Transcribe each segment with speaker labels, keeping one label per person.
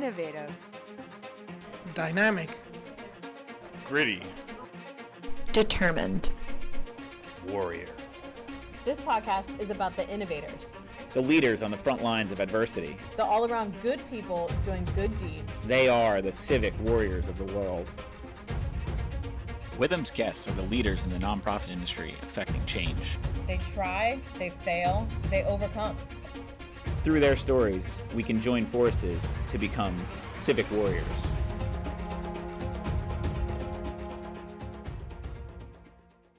Speaker 1: Innovative.
Speaker 2: Dynamic.
Speaker 3: Gritty.
Speaker 4: Determined.
Speaker 3: Warrior.
Speaker 5: This podcast is about the innovators,
Speaker 6: the leaders on the front lines of adversity,
Speaker 5: the all-around good people doing good deeds.
Speaker 6: They are the civic warriors of the world.
Speaker 7: Withum's guests are the leaders in the nonprofit industry affecting change.
Speaker 5: They try, they fail, they overcome.
Speaker 6: Through their stories, we can join forces to become civic warriors.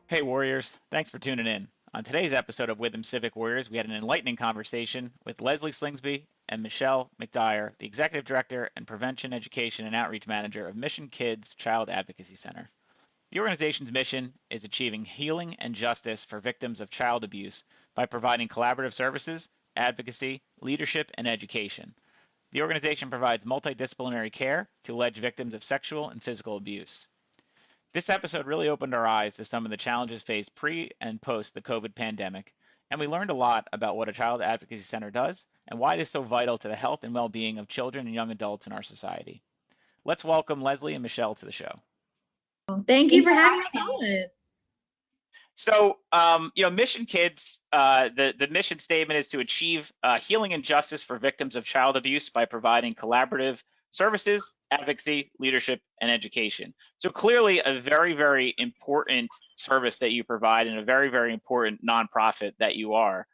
Speaker 7: Hey Warriors, thanks for tuning in. On today's episode of Withum Civic Warriors, we had an enlightening conversation with Leslie Slingsby and Michelle McDyer, the Executive Director and Prevention, Education, and Outreach Manager of Mission Kids Child Advocacy Center. The organization's mission is achieving healing and justice for victims of child abuse by providing collaborative services, advocacy, leadership, and education. The organization provides multidisciplinary care to alleged victims of sexual and physical abuse. This episode really opened our eyes to some of the challenges faced pre and post the COVID pandemic, and we learned a lot about what a child advocacy center does and why it is so vital to the health and well-being of children and young adults in our society. Let's welcome Leslie and Michelle to the show.
Speaker 8: Thank you for having us on.
Speaker 7: So, Mission Kids, the mission statement is to achieve healing and justice for victims of child abuse by providing collaborative services, advocacy, leadership, and education. So clearly a very, very important service that you provide and a very, very important nonprofit that you are.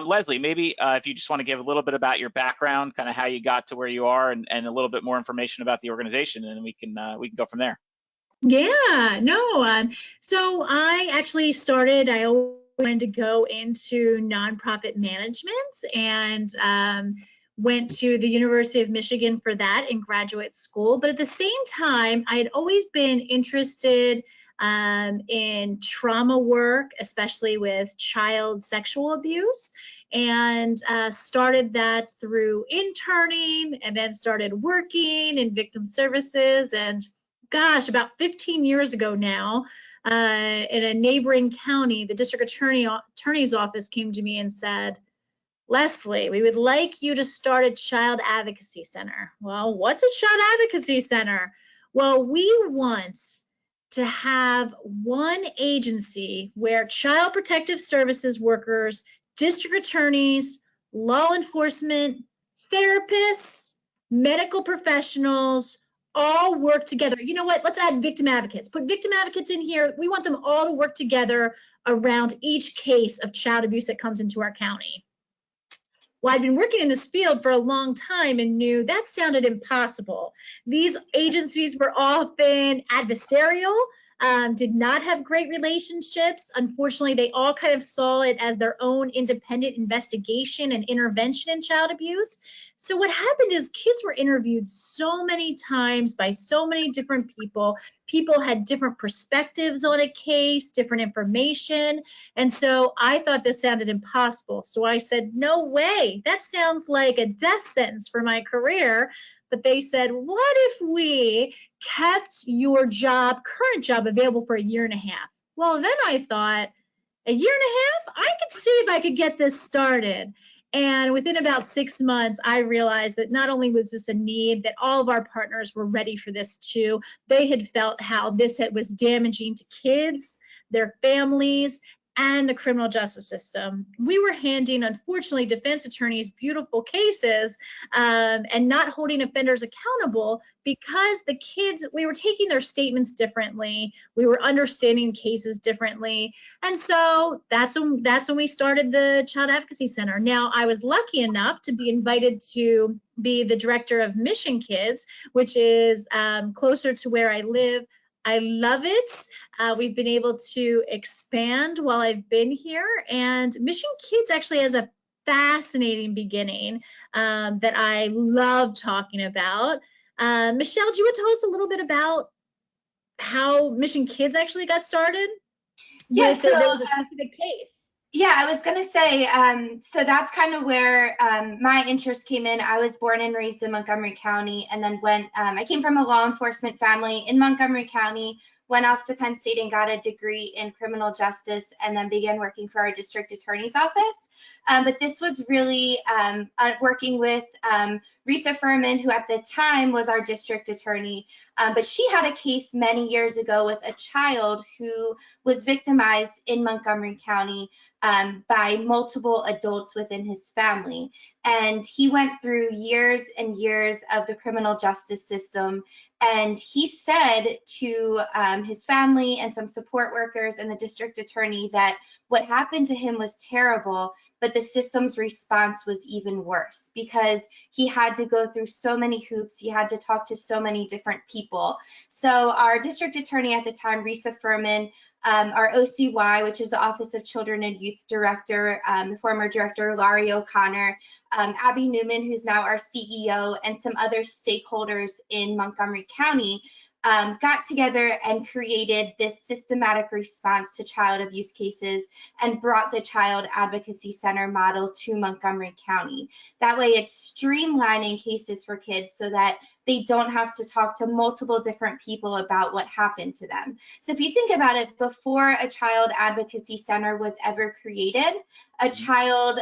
Speaker 7: Leslie, maybe if you just want to give a little bit about your background, kind of how you got to where you are and a little bit more information about the organization, and then we can go from there.
Speaker 8: Yeah, no. So I actually I always wanted to go into nonprofit management and went to the University of Michigan for that in graduate school. But at the same time, I had always been interested in trauma work, especially with child sexual abuse, and started that through interning and then started working in victim services. And gosh, about 15 years ago now, in a neighboring county, the district attorney's office came to me and said, Leslie, we would like you to start a child advocacy center. Well, what's a child advocacy center? Well, we want to have one agency where child protective services workers, district attorneys, law enforcement, therapists, medical professionals, all work together. You know what? Let's add victim advocates. Put victim advocates in here. We want them all to work together around each case of child abuse that comes into our county. Well, I'd been working in this field for a long time and knew that sounded impossible. These agencies were often adversarial, did not have great relationships. Unfortunately, they all kind of saw it as their own independent investigation and intervention in child abuse. So what happened is kids were interviewed so many times by so many different people. People had different perspectives on a case, different information. And so I thought this sounded impossible. So I said, no way, that sounds like a death sentence for my career. But they said, what if we kept your current job available for a year and a half? Well, then I thought, a year and a half? I could see if I could get this started. And within about 6 months, I realized that not only was this a need, that all of our partners were ready for this too. They had felt how this was damaging to kids, their families, and the criminal justice system. We were handing, unfortunately, defense attorneys beautiful cases and not holding offenders accountable because the kids, we were taking their statements differently. We were understanding cases differently. And so that's when we started the Child Advocacy Center. Now, I was lucky enough to be invited to be the director of Mission Kids, which is closer to where I live. I love it. We've been able to expand while I've been here, and Mission Kids actually has a fascinating beginning that I love talking about. Michelle, do you want to tell us a little bit about how Mission Kids actually got started?
Speaker 9: Yes,
Speaker 8: there was a specific case.
Speaker 9: Yeah, I was going to say, so that's kind of where my interest came in. I was born and raised in Montgomery County, and then I came from a law enforcement family in Montgomery County, went off to Penn State and got a degree in criminal justice, and then began working for our district attorney's office. But this was really working with Risa Furman, who at the time was our district attorney. But she had a case many years ago with a child who was victimized in Montgomery County by multiple adults within his family. And he went through years and years of the criminal justice system. And he said to his family and some support workers and the district attorney that what happened to him was terrible, but the system's response was even worse because he had to go through so many hoops. He had to talk to so many different people. So our district attorney at the time, Risa Furman, our OCY, which is the Office of Children and Youth Director, the former director, Laurie O'Connor, Abby Newman, who's now our CEO, and some other stakeholders in Montgomery County got together and created this systematic response to child abuse cases and brought the Child Advocacy Center model to Montgomery County. That way it's streamlining cases for kids so that they don't have to talk to multiple different people about what happened to them. So if you think about it, before a Child Advocacy Center was ever created, a child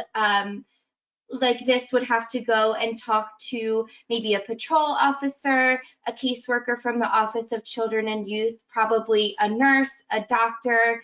Speaker 9: like this would have to go and talk to maybe a patrol officer, a caseworker from the Office of Children and Youth, probably a nurse, a doctor,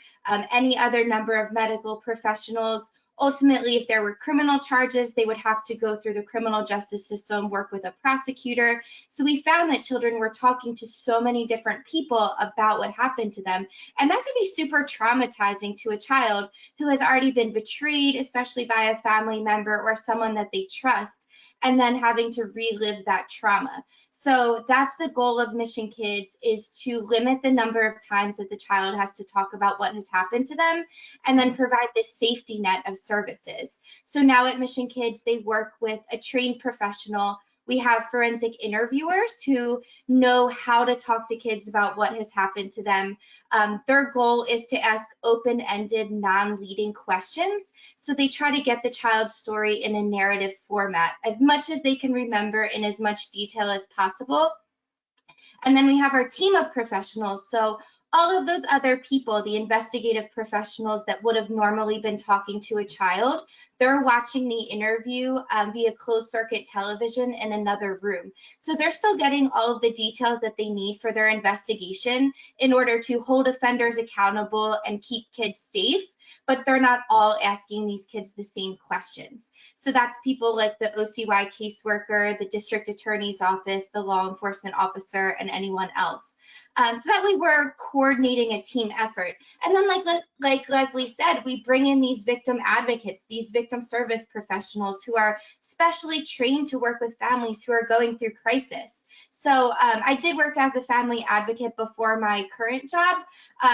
Speaker 9: any other number of medical professionals. Ultimately, if there were criminal charges, they would have to go through the criminal justice system, work with a prosecutor. So we found that children were talking to so many different people about what happened to them. And that could be super traumatizing to a child who has already been betrayed, especially by a family member or someone that they trust, and then having to relive that trauma. So that's the goal of Mission Kids, is to limit the number of times that the child has to talk about what has happened to them, and then provide this safety net of services. So now at Mission Kids, they work with a trained professional. We have forensic interviewers who know how to talk to kids about what has happened to them. Their goal is to ask open-ended, non-leading questions. So they try to get the child's story in a narrative format, as much as they can remember in as much detail as possible. And then we have our team of professionals. So all of those other people, the investigative professionals that would have normally been talking to a child, they're watching the interview via closed circuit television in another room. So they're still getting all of the details that they need for their investigation in order to hold offenders accountable and keep kids safe, but they're not all asking these kids the same questions. So that's people like the OCY caseworker, the district attorney's office, the law enforcement officer, and anyone else. So that way we're coordinating a team effort. And then like Leslie said, we bring in these victim advocates, these victim service professionals who are specially trained to work with families who are going through crisis. So I did work as a family advocate before my current job,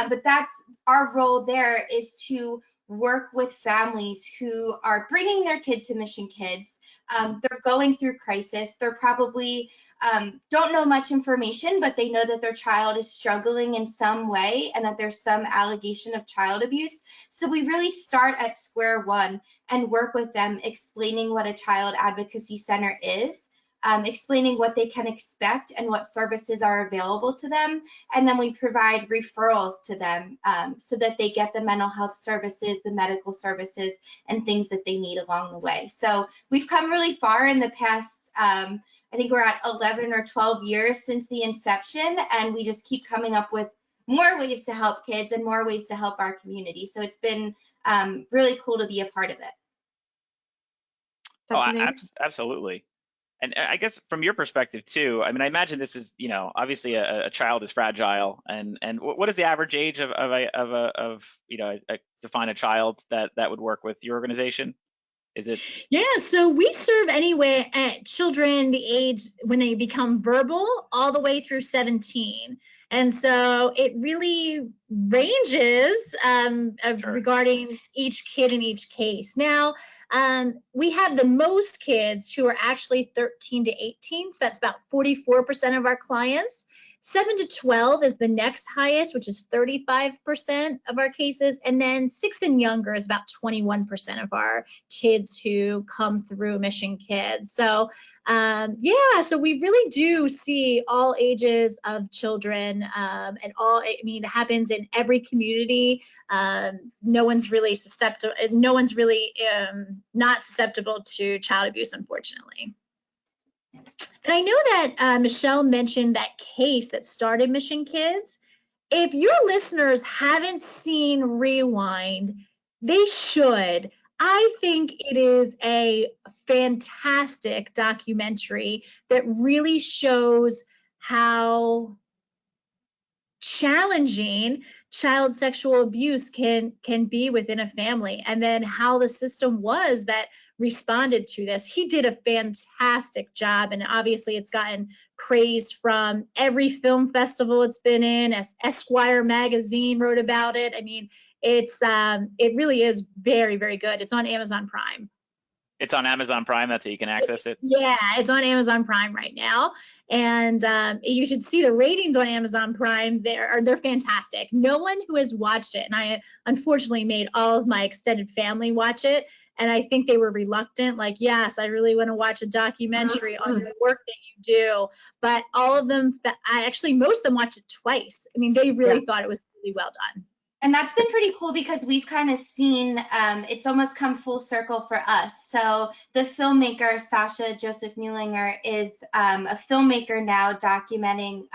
Speaker 9: but that's our role there, is to work with families who are bringing their kid to Mission Kids. They're going through crisis. They're probably don't know much information, but they know that their child is struggling in some way and that there's some allegation of child abuse. So we really start at square one and work with them, explaining what a child advocacy center is, explaining what they can expect and what services are available to them. And then we provide referrals to them so that they get the mental health services, the medical services, and things that they need along the way. So we've come really far in the past, I think we're at 11 or 12 years since the inception, and we just keep coming up with more ways to help kids and more ways to help our community. So it's been really cool to be a part of it.
Speaker 7: Absolutely. And I guess from your perspective too, I mean, I imagine this is, obviously a child is fragile, and what is the average age of define a child that would work with your organization? Is it?
Speaker 8: Yeah, so we serve anywhere at children the age when they become verbal all the way through 17. And so it really ranges
Speaker 7: Sure.
Speaker 8: regarding each kid in each case. Now, we have the most kids who are actually 13 to 18. So that's about 44% of our clients. 7 to 12 is the next highest, which is 35% of our cases. And then 6 and younger is about 21% of our kids who come through Mission Kids. So yeah, so we really do see all ages of children, and all, I mean, it happens in every community. No one's really susceptible, no one's really not susceptible to child abuse, unfortunately. And I know that Michelle mentioned that case that started Mission Kids. If your listeners haven't seen Rewind, they should. I think it is a fantastic documentary that really shows how challenging child sexual abuse can be within a family, and then how the system was that responded to this. He did a fantastic job, and obviously it's gotten praise from every film festival it's been in, as Esquire magazine wrote about it. I mean, it really is very, very good. It's on Amazon Prime.
Speaker 7: It's on Amazon Prime. That's how you can access it.
Speaker 8: Yeah, it's on Amazon Prime right now, and you should see the ratings on Amazon Prime. They're fantastic. No one who has watched it, and I unfortunately made all of my extended family watch it, and I think they were reluctant. Like, yes, I really want to watch a documentary on the work that you do, but all of them, most of them watched it twice. I mean, they really thought it was really well done.
Speaker 9: And that's been pretty cool because we've kind of seen it's almost come full circle for us. So the filmmaker, Sasha Joseph Newlinger, is a filmmaker now documenting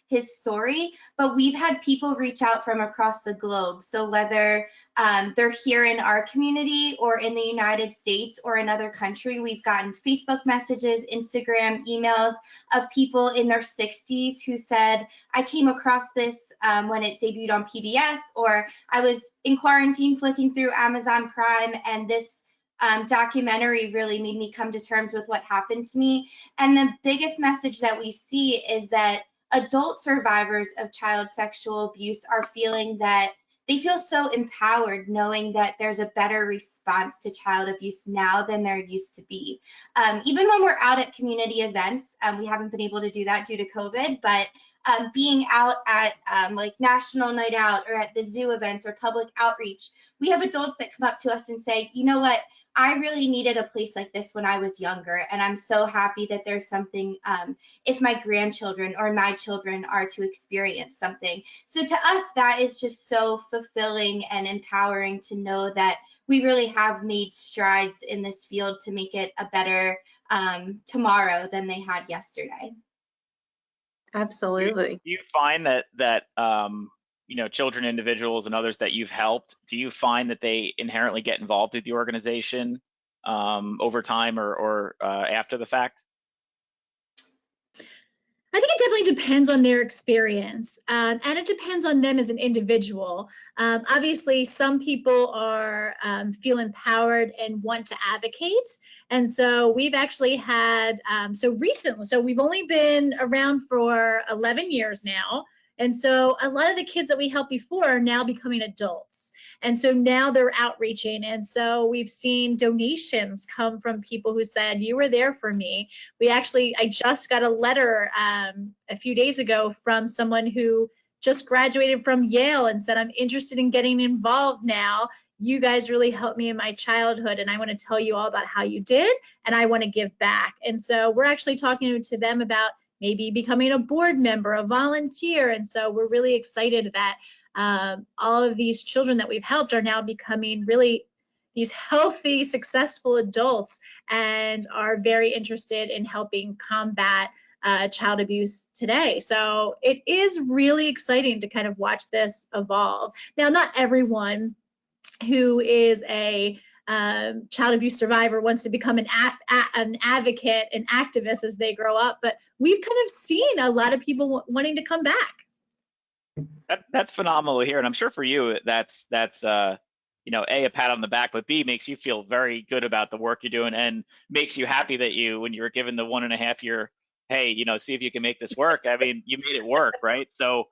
Speaker 9: his story, but we've had people reach out from across the globe. So whether they're here in our community or in the United States or another country, we've gotten Facebook messages, Instagram, emails of people in their 60s who said, I came across this when it debuted on PBS, or I was in quarantine flicking through Amazon Prime, and this documentary really made me come to terms with what happened to me. And the biggest message that we see is that adult survivors of child sexual abuse are feeling that they feel so empowered knowing that there's a better response to child abuse now than there used to be. Even when we're out at community events, we haven't been able to do that due to COVID, but being out at like National Night Out or at the zoo events or public outreach, we have adults that come up to us and say, you know what, I really needed a place like this when I was younger, and I'm so happy that there's something if my grandchildren or my children are to experience something. So to us, that is just so fulfilling and empowering to know that we really have made strides in this field to make it a better tomorrow than they had yesterday.
Speaker 8: Absolutely.
Speaker 7: Do you find that you know, children, individuals, and others that you've helped, do you find that they inherently get involved with the organization over time or after the fact?
Speaker 8: I think it definitely depends on their experience, and it depends on them as an individual. Obviously, some people are feel empowered and want to advocate, and so we've actually had so we've only been around for 11 years now, and so a lot of the kids that we helped before are now becoming adults. And so now they're outreaching. And so we've seen donations come from people who said, you were there for me. I just got a letter a few days ago from someone who just graduated from Yale and said, I'm interested in getting involved now. You guys really helped me in my childhood, and I want to tell you all about how you did, and I want to give back. And so we're actually talking to them about maybe becoming a board member, a volunteer. And so we're really excited that all of these children that we've helped are now becoming really these healthy, successful adults and are very interested in helping combat child abuse today. So it is really exciting to kind of watch this evolve. Now, not everyone who is a child abuse survivor wants to become an advocate, an activist as they grow up, but we've kind of seen a lot of people wanting to come back.
Speaker 7: That's phenomenal to hear, and I'm sure for you that's you know, A, a pat on the back, but B, makes you feel very good about the work you're doing, and makes you happy that when you were given the 1.5 year, hey, you know, see if you can make this work. I mean, you made it work, right? So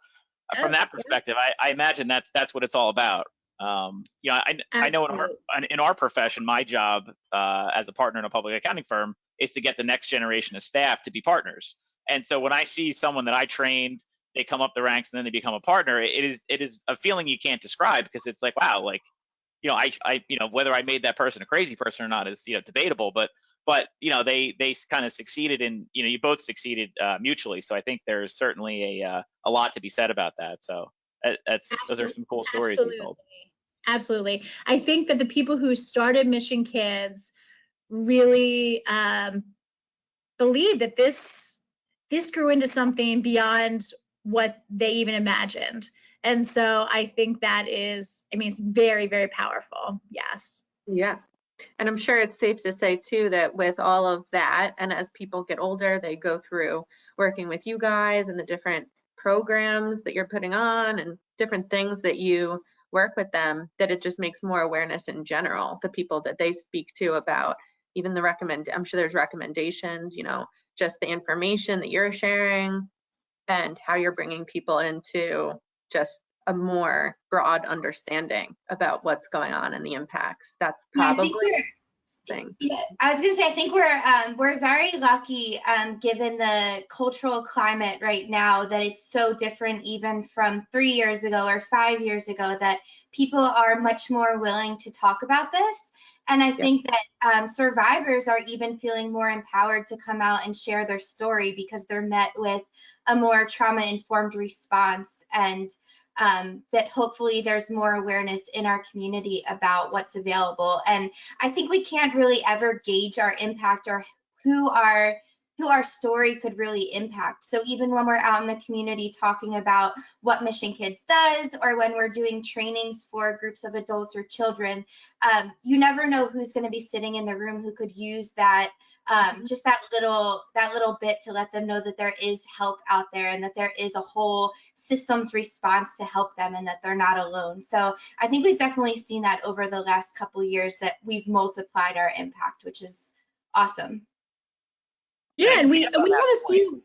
Speaker 7: from that perspective, I imagine that's what it's all about. You know, I know in our profession, my job as a partner in a public accounting firm is to get the next generation of staff to be partners. And so when I see someone that I trained they come up the ranks and then they become a partner, it is a feeling you can't describe, because it's like, wow, like, I whether I made that person a crazy person or not is, debatable, but they kind of succeeded, and you both succeeded mutually. So I think there's certainly a lot to be said about that. So those are some cool stories you told.
Speaker 8: Absolutely. I think that the people who started Mission Kids really believe that this grew into something beyond what they even imagined. And so I think that is, it's very, very powerful. Yes.
Speaker 1: Yeah. And I'm sure it's safe to say too that with all of that, and as people get older, they go through working with you guys and the different programs that you're putting on and different things that you work with them, that it just makes more awareness in general, the people that they speak to about even I'm sure there's recommendations, just the information that you're sharing and how you're bringing people into just a more broad understanding about what's going on and the impacts. That's probably thing.
Speaker 9: Yeah, I was gonna say, I think we're very lucky, given the cultural climate right now, that it's so different even from 3 years ago or 5 years ago, that people are much more willing to talk about this. And I think that survivors are even feeling more empowered to come out and share their story, because they're met with a more trauma-informed response, and that hopefully there's more awareness in our community about what's available. And I think we can't really ever gauge our impact or who our story could really impact. So even when we're out in the community talking about what Mission Kids does, or when we're doing trainings for groups of adults or children, you never know who's going to be sitting in the room who could use that, just that little bit to let them know that there is help out there, and that there is a whole systems response to help them, and that they're not alone. So I think we've definitely seen that over the last couple of years, that we've multiplied our impact, which is awesome.
Speaker 8: Yeah, and we have a few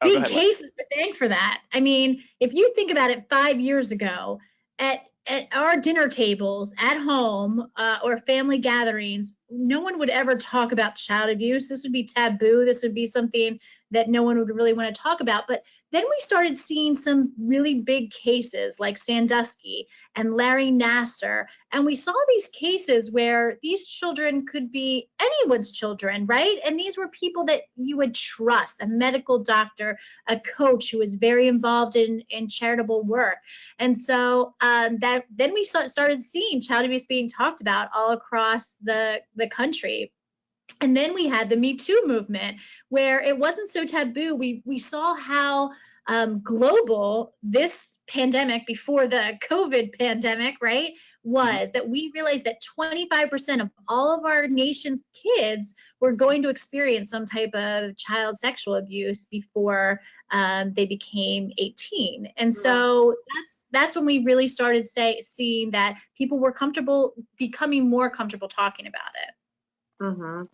Speaker 8: big cases to thank for that. I mean, if you think about it, 5 years ago, at our dinner tables at home, or family gatherings, no one would ever talk about child abuse. This would be taboo. This would be something that no one would really want to talk about. But then we started seeing some really big cases like Sandusky and Larry Nasser. And we saw these cases where these children could be anyone's children, right? And these were people that you would trust, a medical doctor, a coach who was very involved in charitable work. And so then we started seeing child abuse being talked about all across the country. And then we had the Me Too movement, where it wasn't so taboo. We saw how global this pandemic, before the COVID pandemic, right, was, that we realized that 25% of all of our nation's kids were going to experience some type of child sexual abuse before they became 18. And so that's when we really started seeing that people were becoming more comfortable talking about it.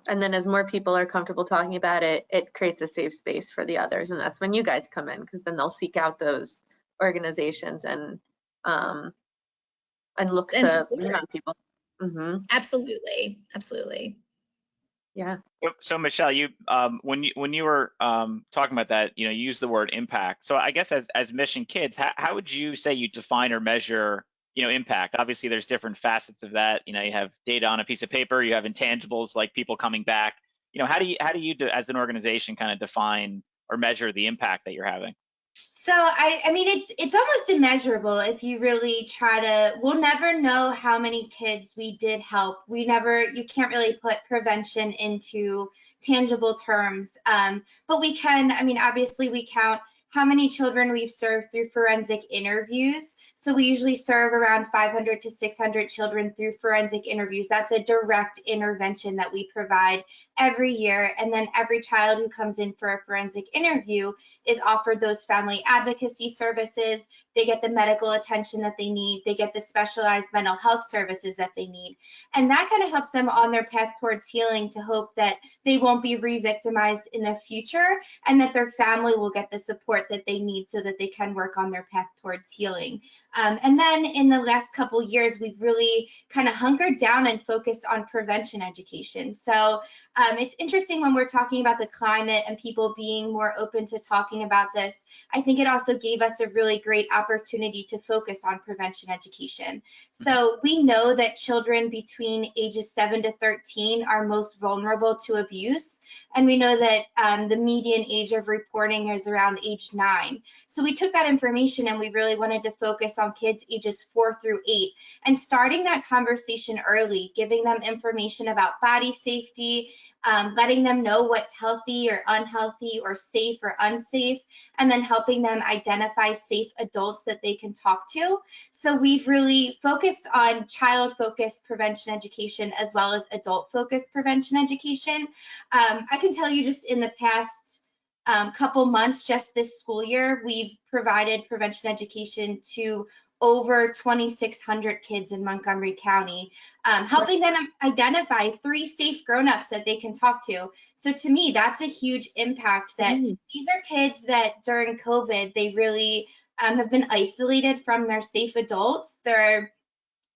Speaker 1: And then as more people are comfortable talking about it, it creates a safe space for the others. And that's when you guys come in, because then they'll seek out those organizations and look to lean on people.
Speaker 8: Absolutely.
Speaker 1: Yeah.
Speaker 7: So Michelle, you when you were talking about that, you used the word impact. So I guess as Mission Kids, how would you say you define or measure impact? Obviously, there's different facets of that. You have data on a piece of paper, you have intangibles like people coming back. How do you as an organization kind of define or measure the impact that you're having?
Speaker 9: So I mean, it's almost immeasurable if you really try to. We'll never know how many kids we did help. You can't really put prevention into tangible terms. But we can, obviously we count how many children we've served through forensic interviews. So we usually serve around 500 to 600 children through forensic interviews. That's a direct intervention that we provide every year. And then every child who comes in for a forensic interview is offered those family advocacy services. They get the medical attention that they need. They get the specialized mental health services that they need. And that kind of helps them on their path towards healing, to hope that they won't be re-victimized in the future, and that their family will get the support support that they need so that they can work on their path towards healing. And then in the last couple years, we've really kind of hunkered down and focused on prevention education. So it's interesting when we're talking about the climate and people being more open to talking about this. I think it also gave us a really great opportunity to focus on prevention education. So we know that children between ages 7 to 13 are most vulnerable to abuse. And we know that the median age of reporting is around age 9. So we took that information and we really wanted to focus on kids ages 4 through 8 and starting that conversation early, giving them information about body safety, letting them know what's healthy or unhealthy or safe or unsafe, and then helping them identify safe adults that they can talk to. So we've really focused on child-focused prevention education as well as adult-focused prevention education. I can tell you just in the past couple months, just this school year, we've provided prevention education to over 2,600 kids in Montgomery County, helping them identify 3 safe grown-ups that they can talk to. So to me, that's a huge impact that these are kids that during COVID, they really have been isolated from their safe adults. They're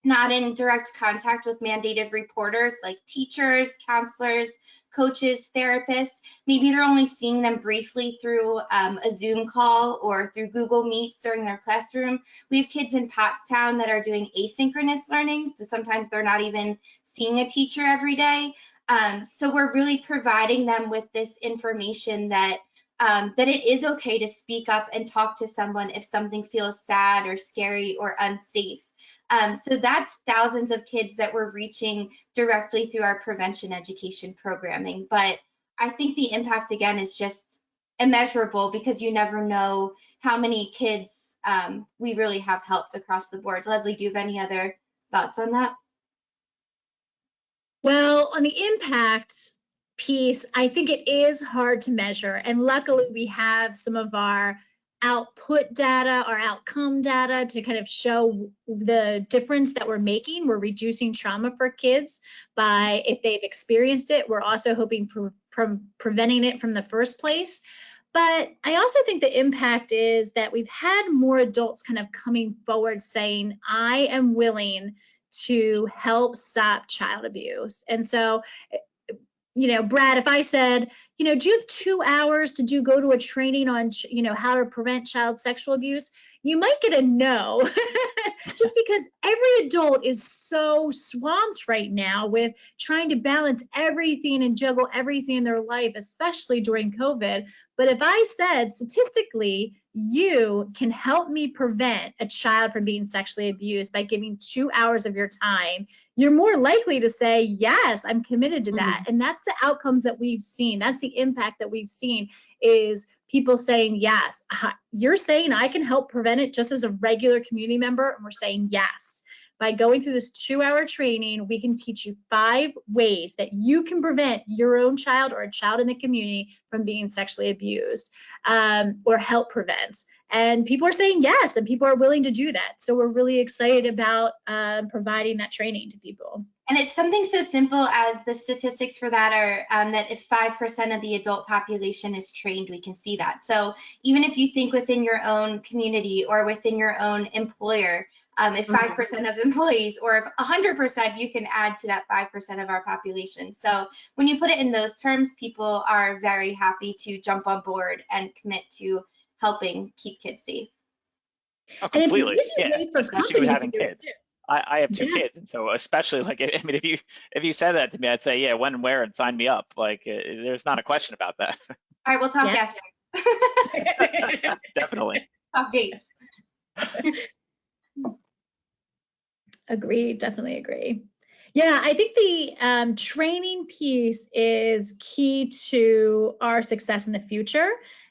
Speaker 9: not in direct contact with mandated reporters like teachers, counselors, coaches, therapists. Maybe they're only seeing them briefly through a Zoom call or through Google Meets during their classroom. We have kids in Pottstown that are doing asynchronous learning, so sometimes they're not even seeing a teacher every day. So we're really providing them with this information that that it is okay to speak up and talk to someone if something feels sad or scary or unsafe. So that's thousands of kids that we're reaching directly through our prevention education programming. But I think the impact, again, is just immeasurable because you never know how many kids we really have helped across the board. Leslie, do you have any other thoughts on that?
Speaker 8: Well, on the impact piece, I think it is hard to measure. And luckily, we have some of our output data, our outcome data to kind of show the difference that we're making. We're reducing trauma for kids by, if they've experienced it, we're also hoping for preventing it from the first place. But I also think the impact is that we've had more adults kind of coming forward saying, I am willing to help stop child abuse. And so, you know, Brad, if I said, you know, do you have 2 hours to go to a training on, you know, how to prevent child sexual abuse? You might get a no, just because every adult is so swamped right now with trying to balance everything and juggle everything in their life, especially during COVID. But if I said statistically, you can help me prevent a child from being sexually abused by giving 2 hours of your time, you're more likely to say, yes, I'm committed to that. And that's the outcomes that we've seen. That's the impact that we've seen, is people saying, yes, you're saying I can help prevent it just as a regular community member. And we're saying, yes. By going through this 2-hour training, we can teach you 5 ways that you can prevent your own child or a child in the community from being sexually abused, or help prevent. And people are saying yes, and people are willing to do that. So we're really excited about providing that training to people.
Speaker 9: And it's something so simple as the statistics for that are that if 5% of the adult population is trained, we can see that. So even if you think within your own community or within your own employer, if 5% of employees or if 100%, you can add to that 5% of our population. So when you put it in those terms, people are very happy to jump on board and commit to helping keep kids safe.
Speaker 7: Oh, completely. Yeah, especially with having kids.
Speaker 8: Too.
Speaker 7: I have 2 kids, and so especially, like, I mean, if you said that to me, I'd say, yeah, when and where, and sign me up. Like, there's not a question about that.
Speaker 9: All right, we'll talk after.
Speaker 7: Definitely.
Speaker 9: Talk dates.
Speaker 8: Agreed, definitely agree. Yeah, I think the training piece is key to our success in the future,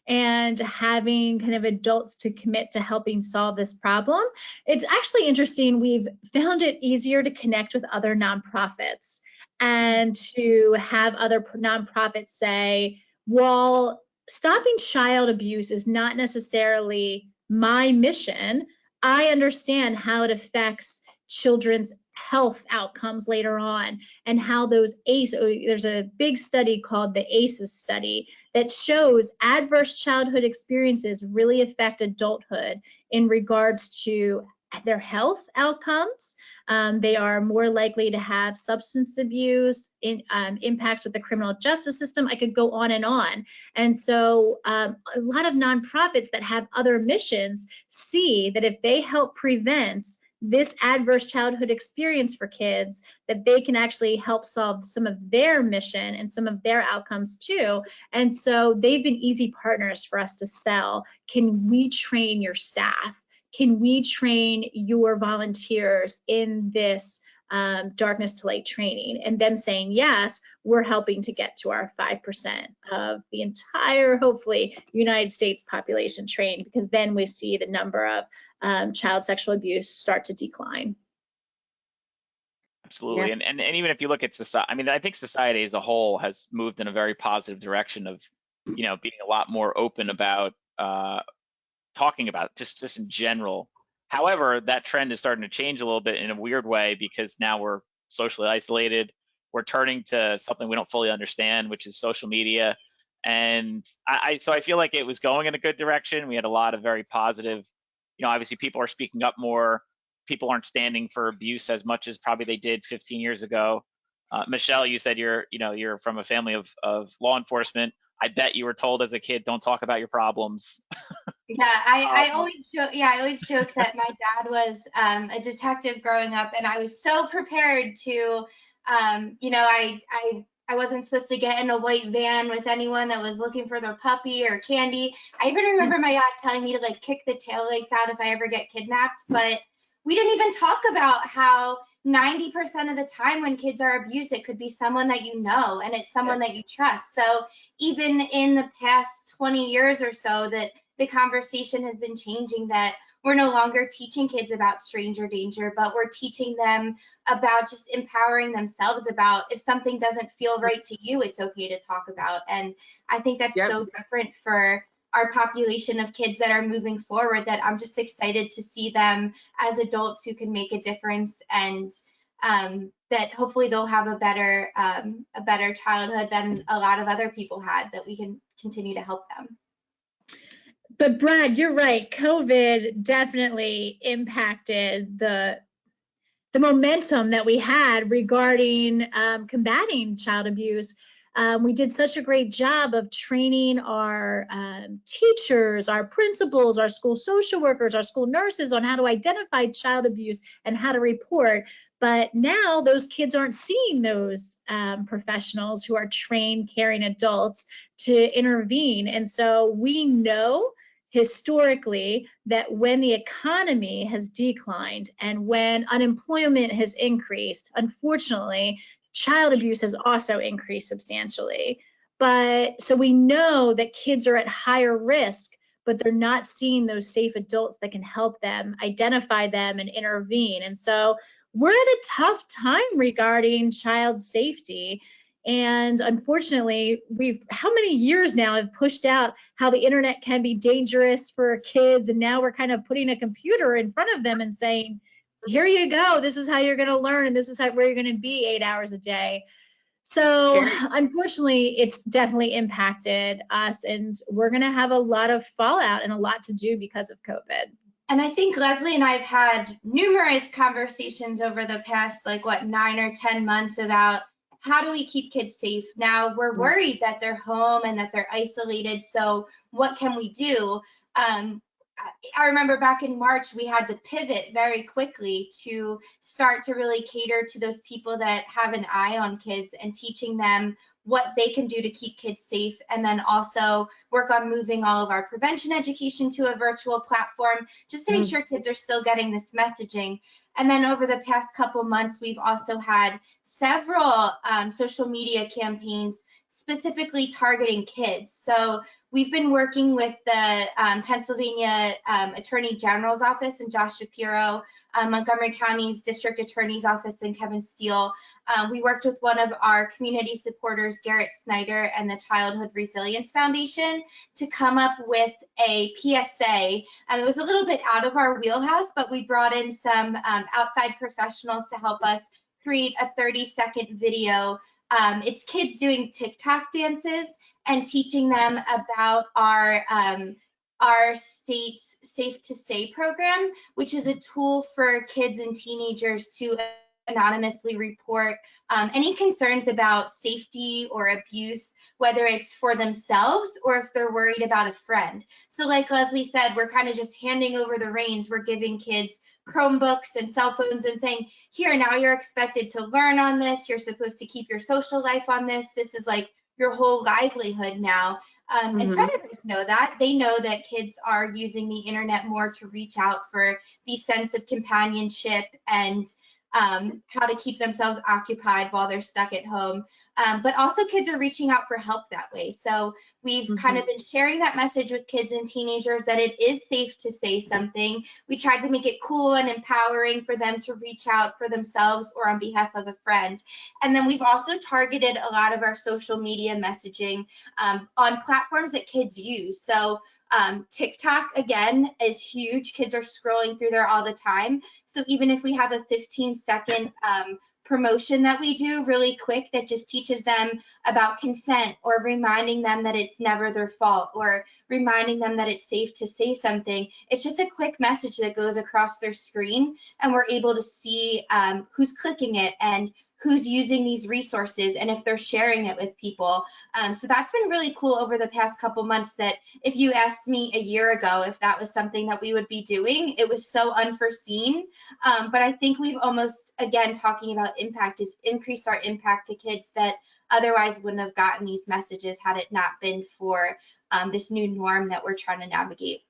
Speaker 8: and having kind of adults to commit to helping solve this problem. It's actually interesting. We've found it easier to connect with other nonprofits and to have other nonprofits say, well, stopping child abuse is not necessarily my mission. I understand how it affects children's health outcomes later on, and how those there's a big study called the ACEs study that shows adverse childhood experiences really affect adulthood in regards to their health outcomes. They are more likely to have substance abuse, impacts with the criminal justice system. I could go on and on. And so a lot of nonprofits that have other missions see that if they help prevent this adverse childhood experience for kids, that they can actually help solve some of their mission and some of their outcomes too. And so they've been easy partners for us to sell. Can we train your staff? Can we train your volunteers in this darkness to light training? And them saying, yes, we're helping to get to our 5% of the entire, hopefully, United States population trained, because then we see the number of child sexual abuse start to decline.
Speaker 7: Absolutely. Yeah. And even if you look at society, I mean, I think society as a whole has moved in a very positive direction of, you know, being a lot more open about talking about just in general. However, that trend is starting to change a little bit in a weird way, because now we're socially isolated. We're turning to something we don't fully understand, which is social media. And so I feel like it was going in a good direction. We had a lot of very positive, you know, obviously people are speaking up more. People aren't standing for abuse as much as probably they did 15 years ago. Michelle, you said you're from a family of law enforcement. I bet you were told as a kid, don't talk about your problems.
Speaker 9: Yeah, I always joke that my dad was a detective growing up, and I was so prepared to, you know, I wasn't supposed to get in a white van with anyone that was looking for their puppy or candy. I even remember my dad telling me to like kick the taillights out if I ever get kidnapped, but we didn't even talk about how 90% of the time when kids are abused, it could be someone that you know, and it's someone that you trust. So even in the past 20 years or so, that the conversation has been changing, that we're no longer teaching kids about stranger danger, but we're teaching them about just empowering themselves, about if something doesn't feel right to you, it's okay to talk about. And I think that's so different for our population of kids that are moving forward, that I'm just excited to see them as adults who can make a difference, and that hopefully they'll have a better childhood than a lot of other people had, that we can continue to help them.
Speaker 8: But Brad, you're right. COVID definitely impacted the momentum that we had regarding combating child abuse. We did such a great job of training our teachers, our principals, our school social workers, our school nurses on how to identify child abuse and how to report. But now those kids aren't seeing those professionals who are trained, caring adults to intervene. And so we know historically that when the economy has declined and when unemployment has increased, unfortunately, child abuse has also increased substantially. But so we know that kids are at higher risk, but they're not seeing those safe adults that can help them, identify them, and intervene. And so we're at a tough time regarding child safety. And unfortunately, how many years now have pushed out how the internet can be dangerous for kids, and now we're kind of putting a computer in front of them and saying, here you go, this is how you're going to learn, and this is where you're going to be 8 hours a day. So unfortunately, it's definitely impacted us, and we're going to have a lot of fallout and a lot to do because of COVID.
Speaker 9: And I think Leslie and I have had numerous conversations over the past 9 or 10 months about how do we keep kids safe? Now we're worried that they're home and that they're isolated. So what can we do? I remember back in March, we had to pivot very quickly to start to really cater to those people that have an eye on kids and teaching them what they can do to keep kids safe, and then also work on moving all of our prevention education to a virtual platform just to make sure kids are still getting this messaging. And then over the past couple months, we've also had several social media campaigns specifically targeting kids. So we've been working with the Pennsylvania Attorney General's office and Josh Shapiro, Montgomery County's District Attorney's office and Kevin Steele. We worked with one of our community supporters, Garrett Snyder, and the Childhood Resilience Foundation to come up with a PSA. And it was a little bit out of our wheelhouse, but we brought in some outside professionals to help us create a 30-second video. It's kids doing TikTok dances and teaching them about our state's Safe to Say program, which is a tool for kids and teenagers to anonymously report any concerns about safety or abuse, whether it's for themselves or if they're worried about a friend. So like Leslie said, we're kind of just handing over the reins. We're giving kids Chromebooks and cell phones and saying, here, now you're expected to learn on this. You're supposed to keep your social life on this. This is like your whole livelihood now. And predators know that. They know that kids are using the internet more to reach out for the sense of companionship and how to keep themselves occupied while they're stuck at home. But also kids are reaching out for help that way. So we've kind of been sharing that message with kids and teenagers that it is safe to say something. We tried to make it cool and empowering for them to reach out for themselves or on behalf of a friend. And then we've also targeted a lot of our social media messaging on platforms that kids use. So TikTok, again, is huge. Kids are scrolling through there all the time. So even if we have a 15-second promotion that we do really quick that just teaches them about consent or reminding them that it's never their fault or reminding them that it's safe to say something, it's just a quick message that goes across their screen and we're able to see who's clicking it and who's using these resources and if they're sharing it with people. So that's been really cool over the past couple months that if you asked me a year ago if that was something that we would be doing, it was so unforeseen. But I think we've almost, again, talking about impact, is increased our impact to kids that otherwise wouldn't have gotten these messages had it not been for this new norm that we're trying to navigate.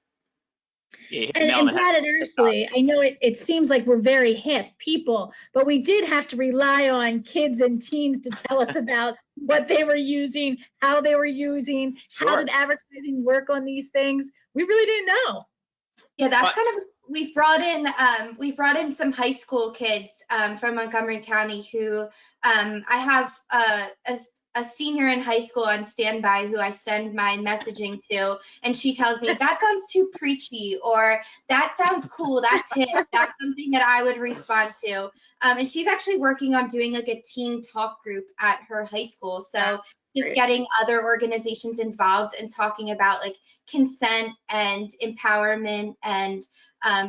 Speaker 8: And Brad and Ashley, I know it seems like we're very hip people, but we did have to rely on kids and teens to tell us about what they were using, how they were using, how did advertising work on these things. We really didn't know.
Speaker 9: Yeah, that's kind of, we've brought in some high school kids from Montgomery County who I have a senior in high school on standby who I send my messaging to, and she tells me that sounds too preachy, or that sounds cool, that's hip, that's something that I would respond to. And she's actually working on doing like a teen talk group at her high school. So just getting other organizations involved and talking about like consent and empowerment. And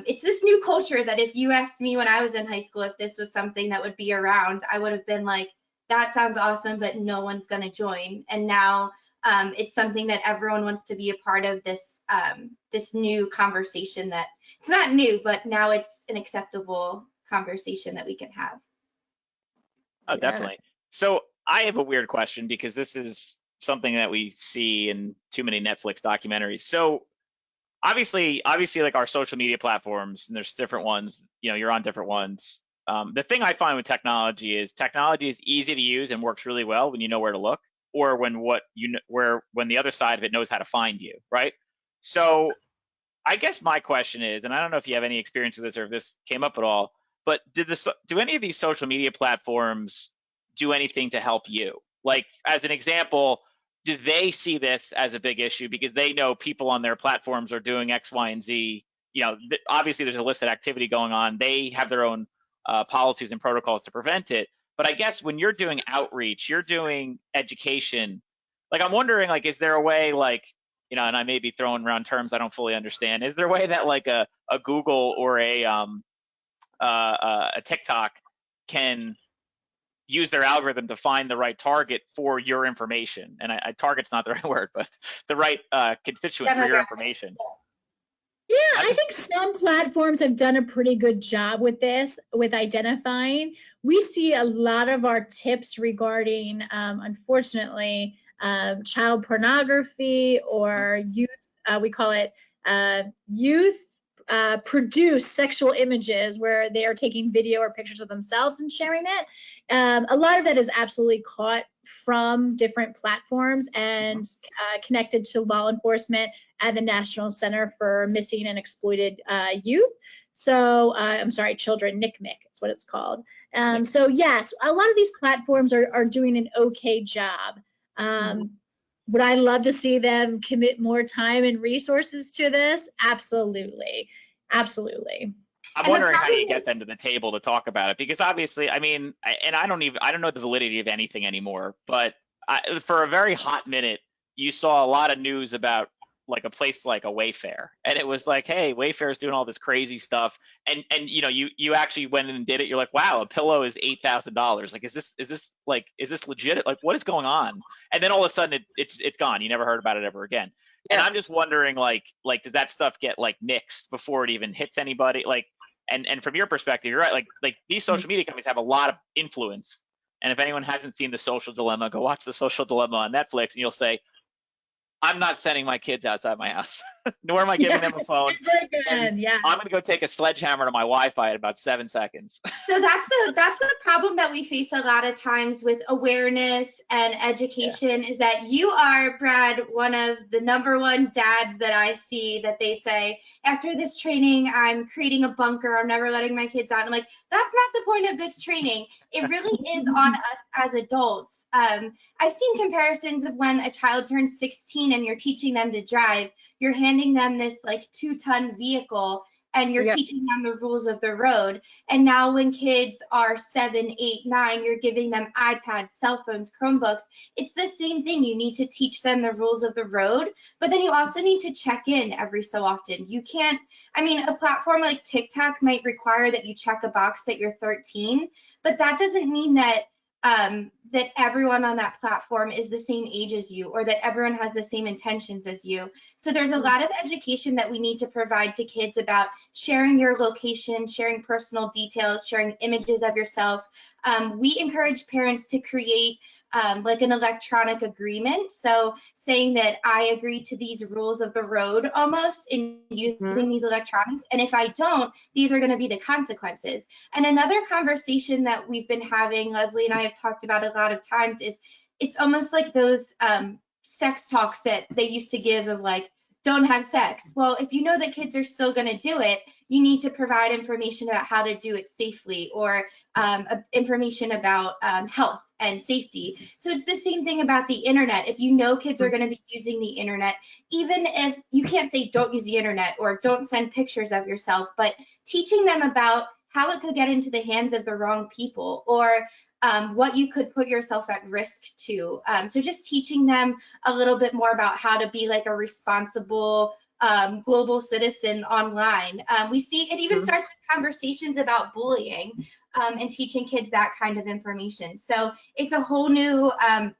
Speaker 9: it's this new culture that if you asked me when I was in high school if this was something that would be around, I would have been like, that sounds awesome, but no one's going to join. And now it's something that everyone wants to be a part of, this this new conversation that it's not new, but now it's an acceptable conversation that we can have.
Speaker 7: Oh, definitely. So I have a weird question because this is something that we see in too many Netflix documentaries. So obviously like our social media platforms, and there's different ones, you know, you're on different ones. The thing I find with technology is easy to use and works really well when you know where to look, or when when the other side of it knows how to find you, right? So I guess my question is, and I don't know if you have any experience with this or if this came up at all, but do any of these social media platforms do anything to help you? Like, as an example, do they see this as a big issue because they know people on their platforms are doing X, Y, and Z? You know, obviously there's illicit activity going on. They have their own policies and protocols to prevent it. But I guess when you're doing outreach, you're doing education, like I'm wondering, like, is there a way, like, you know, and I may be throwing around terms I don't fully understand, is there a way that like a Google or a TikTok can use their algorithm to find the right target for your information? And target's not the right word, but the right constituent for your information.
Speaker 8: Yeah, I think some platforms have done a pretty good job with this, with identifying. We see a lot of our tips regarding, unfortunately, child pornography or youth, we call it youth produce sexual images where they are taking video or pictures of themselves and sharing it. A lot of that is absolutely caught from different platforms and connected to law enforcement at the National Center for Missing and Exploited Youth. So I'm sorry, children, NCMEC, it's what it's called. So yes, a lot of these platforms are doing an okay job. Would I love to see them commit more time and resources to this? Absolutely. Absolutely.
Speaker 7: I'm wondering how you get them to the table to talk about it, because obviously, I mean, and I don't know the validity of anything anymore, but for a very hot minute, you saw a lot of news about like a place like a Wayfair, and it was like, hey, Wayfair is doing all this crazy stuff, and you know, you actually went in and did it. You're like, wow, a pillow is $8,000. Like, is this legit? Like, what is going on? And then all of a sudden, it's gone. You never heard about it ever again. And I'm just wondering, like, does that stuff get like nixed before it even hits anybody? Like, and from your perspective, you're right. Like these social media companies have a lot of influence. And if anyone hasn't seen The Social Dilemma, go watch The Social Dilemma on Netflix, and you'll say, I'm not sending my kids outside my house, nor am I giving them a phone. I'm going to go take a sledgehammer to my Wi-Fi in about 7 seconds.
Speaker 9: So that's the problem that we face a lot of times with awareness and education, is that you are, Brad, one of the number one dads that I see that they say, after this training, I'm creating a bunker. I'm never letting my kids out. I'm like, that's not the point of this training. It really is on us as adults. I've seen comparisons of when a child turns 16 and you're teaching them to drive. You're handing them this like 2-ton vehicle and you're teaching them the rules of the road. And now when kids are 7, 8, 9, you're giving them iPads, cell phones, Chromebooks. It's the same thing. You need to teach them the rules of the road, but then you also need to check in every so often. You can't, I mean, a platform like TikTok might require that you check a box that you're 13, but that doesn't mean that that everyone on that platform is the same age as you, or that everyone has the same intentions as you. So there's a lot of education that we need to provide to kids about sharing your location, sharing personal details, sharing images of yourself. We encourage parents to create like an electronic agreement. So saying that I agree to these rules of the road almost in using these electronics. And if I don't, these are going to be the consequences. And another conversation that we've been having, Leslie and I have talked about a lot of times, is it's almost like those sex talks that they used to give of like, don't have sex. Well, if you know that kids are still going to do it, you need to provide information about how to do it safely, or information about health and safety. So it's the same thing about the internet. If you know kids are going to be using the internet, even if you can't say don't use the internet or don't send pictures of yourself, but teaching them about how it could get into the hands of the wrong people, or what you could put yourself at risk to. So just teaching them a little bit more about how to be like a responsible global citizen online. We see it even starts with conversations about bullying, and teaching kids that kind of information. So it's a whole new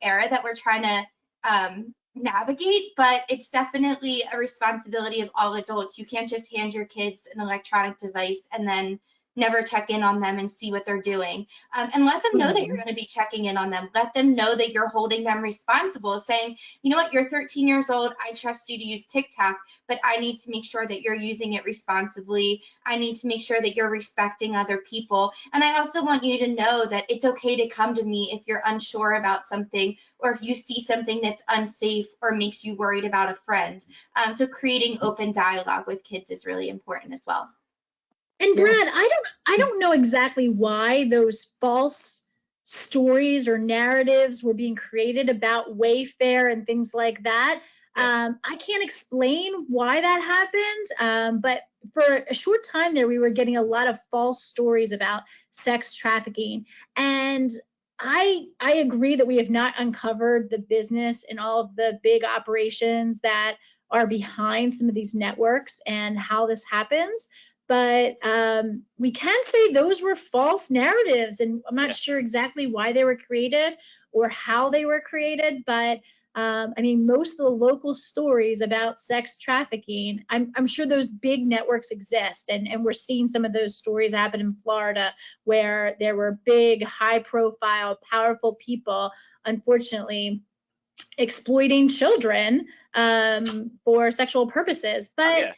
Speaker 9: era that we're trying to navigate, but it's definitely a responsibility of all adults. You can't just hand your kids an electronic device and then never check in on them and see what they're doing. And let them know that you're going to be checking in on them. Let them know that you're holding them responsible, saying, you know what, you're 13 years old. I trust you to use TikTok, but I need to make sure that you're using it responsibly. I need to make sure that you're respecting other people. And I also want you to know that it's okay to come to me if you're unsure about something, or if you see something that's unsafe or makes you worried about a friend. So creating open dialogue with kids is really important as well.
Speaker 8: And Brad, I don't know exactly why those false stories or narratives were being created about Wayfair and things like that. I can't explain why that happened, but for a short time there, we were getting a lot of false stories about sex trafficking. And I agree that we have not uncovered the business and all of the big operations that are behind some of these networks and how this happens. But we can say those were false narratives, and I'm not sure exactly why they were created or how they were created. But I mean, most of the local stories about sex trafficking, I'm sure those big networks exist, and we're seeing some of those stories happen in Florida, where there were big, high-profile, powerful people, unfortunately, exploiting children for sexual purposes. But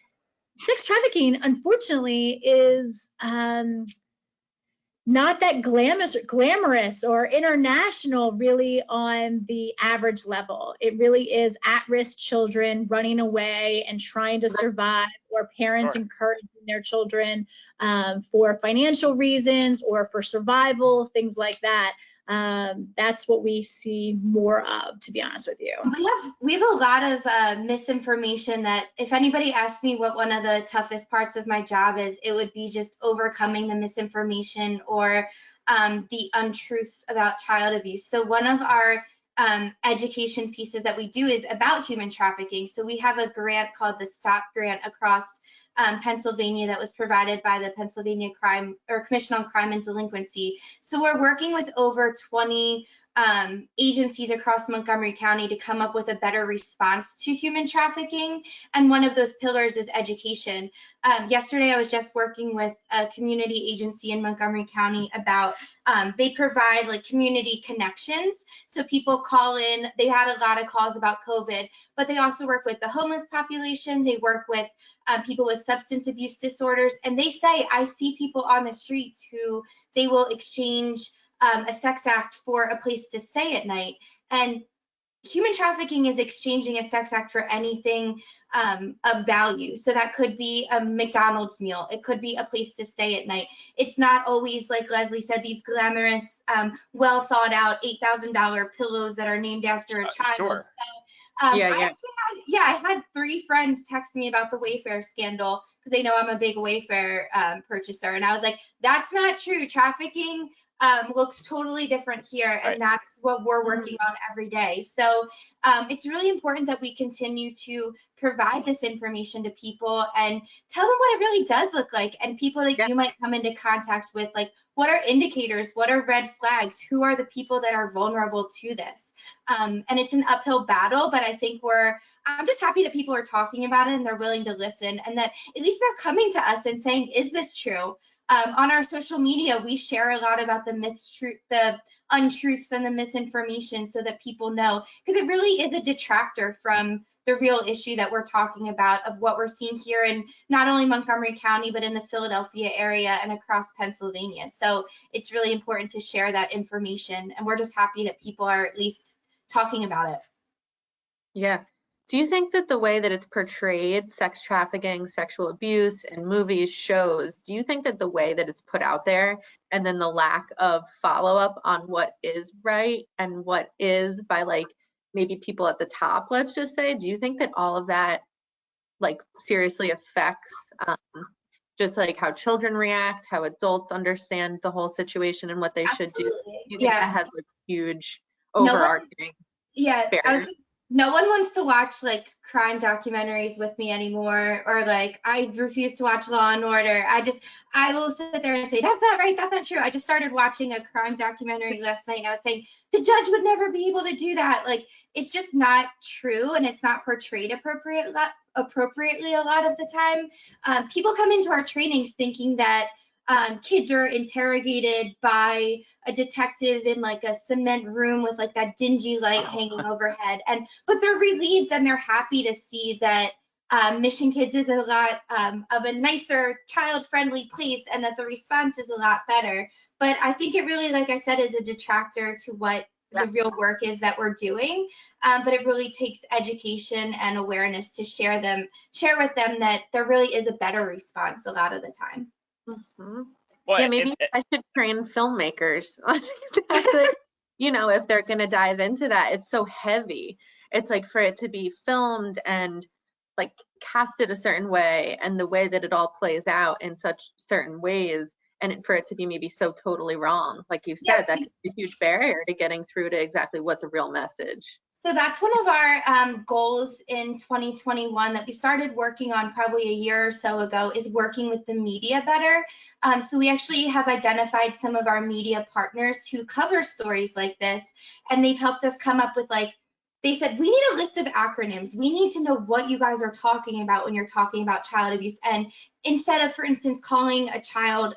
Speaker 8: sex trafficking, unfortunately, is not that glamorous or international really on the average level. It really is at-risk children running away and trying to survive, or parents encouraging their children for financial reasons or for survival, things like that. That's what we see more of, to be honest with you.
Speaker 9: We have a lot of misinformation that if anybody asked me what one of the toughest parts of my job is, it would be just overcoming the misinformation or the untruths about child abuse. So one of our education pieces that we do is about human trafficking. So we have a grant called the STOP grant across Pennsylvania that was provided by the Pennsylvania Commission on Crime and Delinquency. So we're working with over 20 agencies across Montgomery County to come up with a better response to human trafficking. And one of those pillars is education. Yesterday, I was just working with a community agency in Montgomery County about, they provide like community connections. So people call in, they had a lot of calls about COVID, but they also work with the homeless population. They work with people with substance abuse disorders. And they say, I see people on the streets who they will exchange a sex act for a place to stay at night. And human trafficking is exchanging a sex act for anything of value. So that could be a McDonald's meal. It could be a place to stay at night. It's not always, like Leslie said, these glamorous, well thought out $8,000 pillows that are named after a child.
Speaker 7: Sure.
Speaker 9: So, I had 3 friends text me about the Wayfair scandal because they know I'm a big Wayfair purchaser. And I was like, that's not true. Trafficking looks totally different here. And that's what we're working on every day. So it's really important that we continue to provide this information to people and tell them what it really does look like. And people that you might come into contact with, like, what are indicators? What are red flags? Who are the people that are vulnerable to this? And it's an uphill battle, but I think I'm just happy that people are talking about it and they're willing to listen, and that at least they're coming to us and saying, is this true? On our social media, we share a lot about the untruths and the misinformation so that people know, because it really is a detractor from the real issue that we're talking about of what we're seeing here in not only Montgomery County, but in the Philadelphia area and across Pennsylvania. So it's really important to share that information. And we're just happy that people are at least talking about it.
Speaker 1: Yeah. Do you think that the way that it's portrayed, sex trafficking, sexual abuse in movies, shows, do you think that the way that it's put out there and then the lack of follow-up on what is right and what is by, like, maybe people at the top, let's just say, do you think that all of that, like, seriously affects just like how children react, how adults understand the whole situation and what they should do? Do you think that has like huge overarching barriers?
Speaker 9: No one wants to watch like crime documentaries with me anymore, or like I refuse to watch Law and Order. I will sit there and say, that's not right, that's not true. I just started watching a crime documentary last night and I was saying the judge would never be able to do that. Like, it's just not true, and it's not portrayed appropriately a lot of the time. People come into our trainings thinking that kids are interrogated by a detective in like a cement room with like that dingy light hanging overhead, but they're relieved and they're happy to see that Mission Kids is a lot of a nicer, child-friendly place, and that the response is a lot better. But I think it really, like I said, is a detractor to what the real work is that we're doing. But it really takes education and awareness to share with them that there really is a better response a lot of the time.
Speaker 1: Mm-hmm. Well, maybe I should train filmmakers on that. You know, if they're going to dive into that, it's so heavy. It's like for it to be filmed and like casted a certain way, and the way that it all plays out in such certain ways, and for it to be maybe so totally wrong, like you said, that could be a huge barrier to getting through to exactly what the real message.
Speaker 9: So that's one of our goals in 2021 that we started working on probably a year or so ago, is working with the media better. So we actually have identified some of our media partners who cover stories like this, and they've helped us come up with, like, they said, we need a list of acronyms. We need to know what you guys are talking about when you're talking about child abuse. And instead of, for instance, calling a child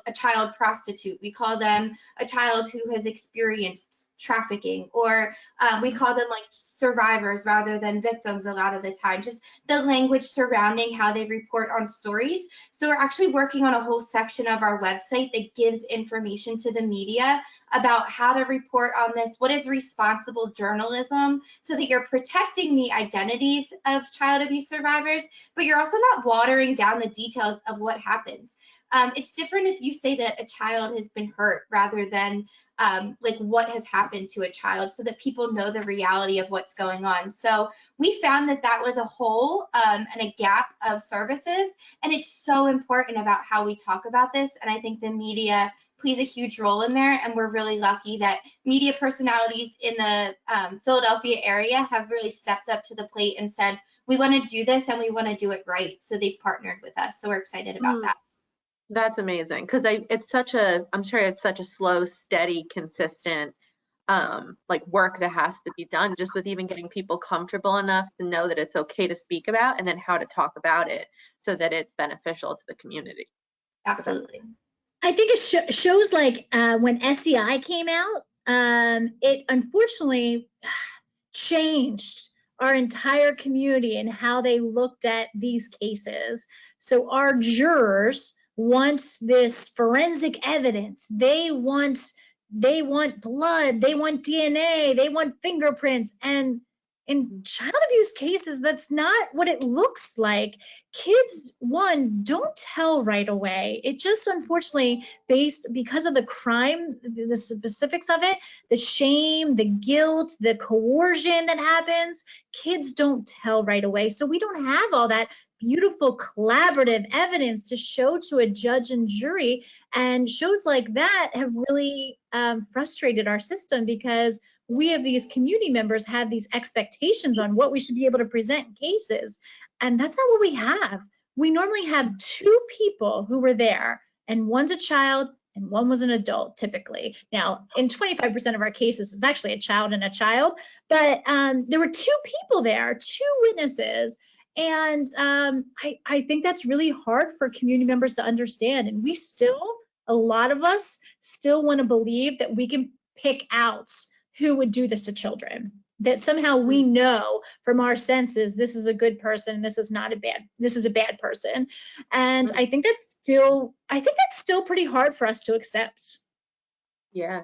Speaker 9: prostitute, we call them a child who has experienced trafficking, or we call them like survivors rather than victims a lot of the time, just the language surrounding how they report on stories. So we're actually working on a whole section of our website that gives information to the media about how to report on this, what is responsible journalism, so that you're protecting the identities of child abuse survivors, but you're also not watering down the details of what happens. It's different if you say that a child has been hurt rather than like what has happened to a child, so that people know the reality of what's going on. So we found that that was a hole and a gap of services, and it's so important about how we talk about this. And I think the media plays a huge role in there, and we're really lucky that media personalities in the Philadelphia area have really stepped up to the plate and said, we want to do this and we want to do it right. So they've partnered with us. So we're excited about that.
Speaker 1: That's amazing, because I'm sure it's such a slow, steady, consistent like work that has to be done, just with even getting people comfortable enough to know that it's okay to speak about, and then how to talk about it so that it's beneficial to the community.
Speaker 9: Absolutely.
Speaker 8: I think it shows like when SEI came out, it unfortunately changed our entire community and how they looked at these cases. So our jurors want this forensic evidence. They want blood, they want DNA, they want fingerprints. And in child abuse cases, that's not what it looks like. Kids, one, don't tell right away. It just unfortunately, because of the crime, the specifics of it, the shame, the guilt, the coercion that happens, kids don't tell right away. So we don't have all that beautiful collaborative evidence to show to a judge and jury. And shows like that have really frustrated our system, because we have these community members have these expectations on what we should be able to present in cases. And that's not what we have. We normally have two people who were there, and one's a child and one was an adult typically. Now, in 25% of our cases, it's actually a child and a child, but there were two people there, two witnesses. And I think that's really hard for community members to understand. And a lot of us still want to believe that we can pick out who would do this to children, that somehow we know from our senses, this is a good person, this is a bad person. And I think that's still pretty hard for us to accept.
Speaker 1: Yeah.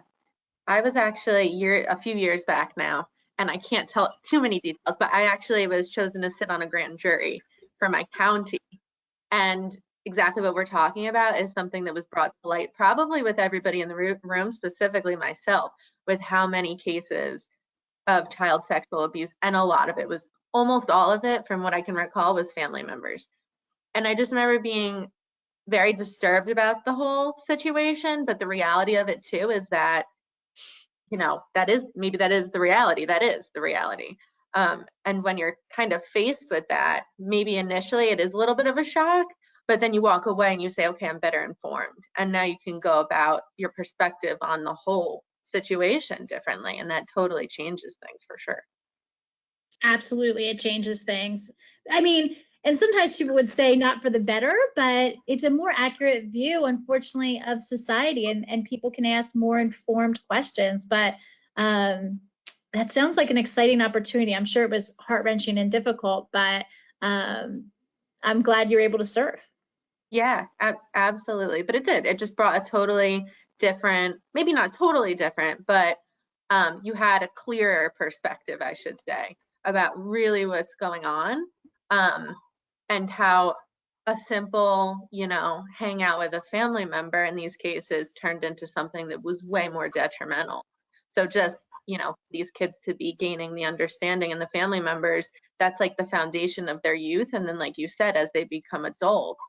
Speaker 1: I was actually a few years back now, and I can't tell too many details, but I actually was chosen to sit on a grand jury for my county. And exactly what we're talking about is something that was brought to light, probably with everybody in the room, specifically myself, with how many cases of child sexual abuse, and almost all of it, from what I can recall, was family members. And I just remember being very disturbed about the whole situation, but the reality of it too is that, that is the reality. That is the reality. And when you're kind of faced with that, maybe initially it is a little bit of a shock, but then you walk away and you say, okay, I'm better informed. And now you can go about your perspective on the whole situation differently. And that totally changes things for sure.
Speaker 8: Absolutely, it changes things. I mean, and sometimes people would say not for the better, but it's a more accurate view, unfortunately, of society, and people can ask more informed questions. But that sounds like an exciting opportunity. I'm sure it was heart-wrenching and difficult, but I'm glad you're able to serve.
Speaker 1: Yeah, absolutely. But it did. It just brought a totally different, maybe not totally different, but you had a clearer perspective, I should say, about really what's going on, and how a simple, hang out with a family member in these cases turned into something that was way more detrimental. So just, these kids to be gaining the understanding, and the family members, that's like the foundation of their youth. And then, like you said, as they become adults,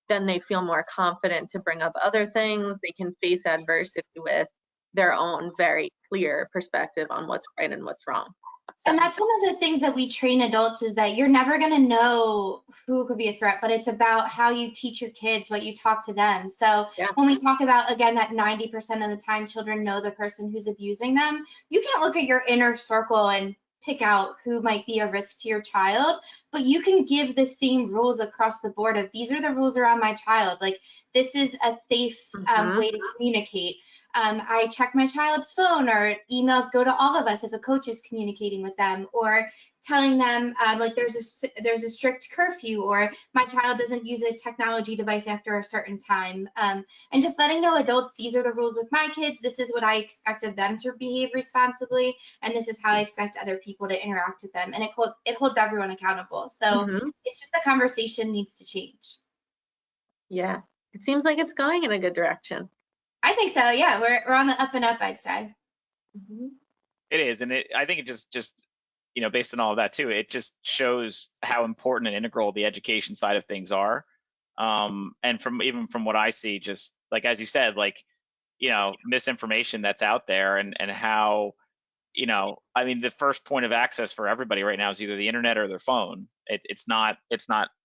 Speaker 1: then they feel more confident to bring up other things. They can face adversity with their own very clear perspective on what's right and what's wrong. So.
Speaker 9: And that's one of the things that we train adults, is that you're never going to know who could be a threat, but it's about how you teach your kids, what you talk to them. So when we talk about, again, that 90% of the time children know the person who's abusing them, you can't look at your inner circle and pick out who might be a risk to your child, but you can give the same rules across the board of these are the rules around my child. Like this is a safe way to communicate. I check my child's phone, or emails go to all of us if a coach is communicating with them, or telling them like there's a strict curfew, or my child doesn't use a technology device after a certain time, and just letting know adults, these are the rules with my kids, this is what I expect of them to behave responsibly, and this is how I expect other people to interact with them, and it holds everyone accountable. So it's just the conversation needs to change.
Speaker 1: Yeah, it seems like it's going in a good direction.
Speaker 9: I think so. Yeah, we're on the up and up, I'd say.
Speaker 7: It is, and I think it just based on all of that too, it just shows how important and integral the education side of things are. And from what I see, just like as you said, like misinformation that's out there, and how I mean, the first point of access for everybody right now is either the internet or their phone. It's not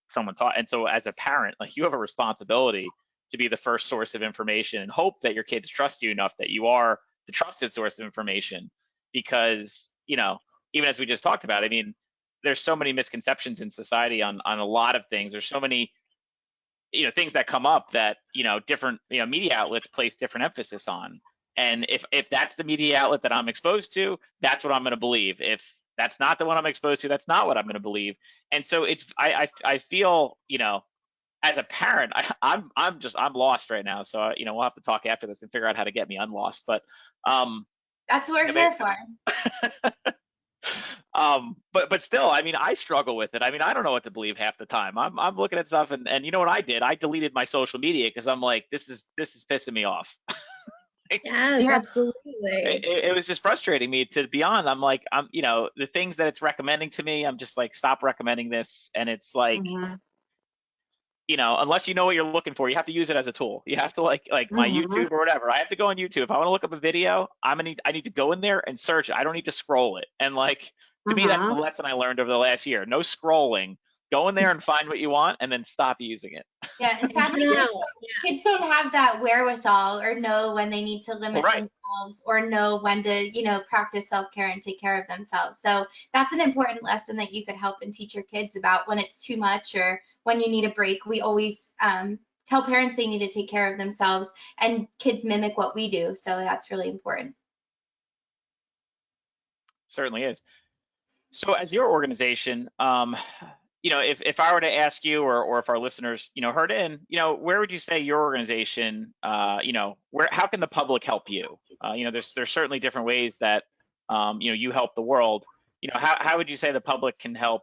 Speaker 7: someone taught. And so as a parent, like you have a responsibility to be the first source of information and hope that your kids trust you enough that you are the trusted source of information. Because, even as we just talked about, I mean, there's so many misconceptions in society on a lot of things. There's so many, things that come up that, different, media outlets place different emphasis on. And if that's the media outlet that I'm exposed to, that's what I'm going to believe. If that's not the one I'm exposed to, that's not what I'm going to believe. And so I feel, as a parent, I'm lost right now. So we'll have to talk after this and figure out how to get me unlost. But
Speaker 9: that's what we're here for.
Speaker 7: But still, I mean, I struggle with it. I mean, I don't know what to believe half the time. I'm looking at stuff, and you know what I did? I deleted my social media because I'm like, this is pissing me off.
Speaker 8: Yes, absolutely.
Speaker 7: It was just frustrating me to be on. I'm like, the things that it's recommending to me, I'm just like, stop recommending this. And it's like, unless you know what you're looking for, you have to use it as a tool. You have to like my YouTube or whatever. I have to go on YouTube. If I want to look up a video, I need to go in there and search it. I don't need to scroll it. And like, to me, that's the lesson I learned over the last year. No scrolling. Go in there and find what you want, and then stop using it.
Speaker 9: Yeah, and sadly, kids don't have that wherewithal or know when they need to limit themselves, or know when to, practice self-care and take care of themselves. So that's an important lesson that you could help and teach your kids about when it's too much or when you need a break. We always tell parents they need to take care of themselves, and kids mimic what we do. So that's really important.
Speaker 7: Certainly is. So as your organization, if I were to ask you, or if our listeners, heard in, where would you say your organization, how can the public help you? There's certainly different ways that, you help the world. How would you say the public can help,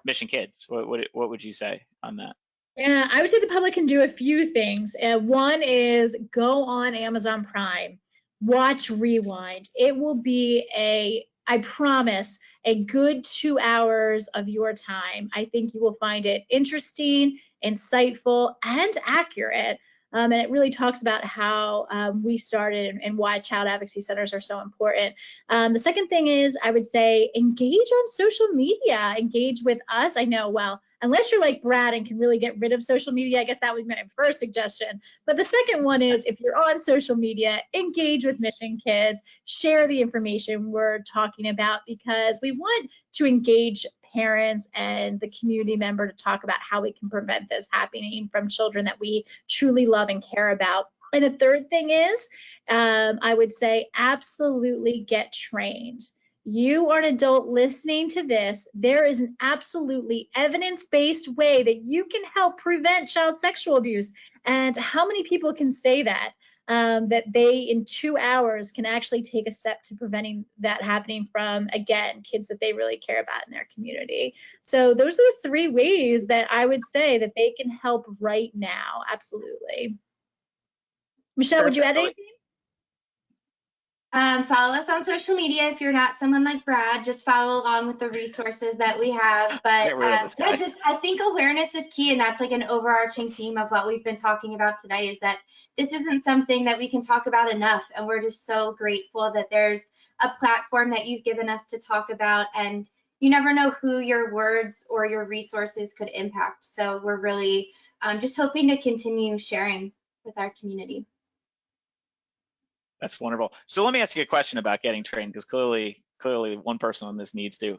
Speaker 7: Mission Kids? What would you say on that?
Speaker 8: Yeah, I would say the public can do a few things. One is go on Amazon Prime, watch Rewind. It will be I promise, a good 2 hours of your time. I think you will find it interesting, insightful, and accurate. And it really talks about how we started and why child advocacy centers are so important. The second thing is, I would say, engage on social media, engage with us. I know, well, unless you're like Brad and can really get rid of social media, I guess that would be my first suggestion. But the second one is, if you're on social media, engage with Mission Kids, share the information we're talking about, because we want to engage parents and the community member to talk about how we can prevent this happening from children that we truly love and care about. And the third thing is, I would say, absolutely get trained. You are an adult listening to this. There is an absolutely evidence-based way that you can help prevent child sexual abuse. And how many people can say that? That they, in 2 hours, can actually take a step to preventing that happening from, again, kids that they really care about in their community. So those are the 3 ways that I would say that they can help right now. Absolutely. Michelle, would you add anything?
Speaker 9: Follow us on social media. If you're not someone like Brad, just follow along with the resources that we have. But I think awareness is key, and that's like an overarching theme of what we've been talking about today, is that this isn't something that we can talk about enough, and we're just so grateful that there's a platform that you've given us to talk about, and you never know who your words or your resources could impact. So we're really just hoping to continue sharing with our community.
Speaker 7: That's wonderful. So let me ask you a question about getting trained, because clearly clearly one person on this needs to.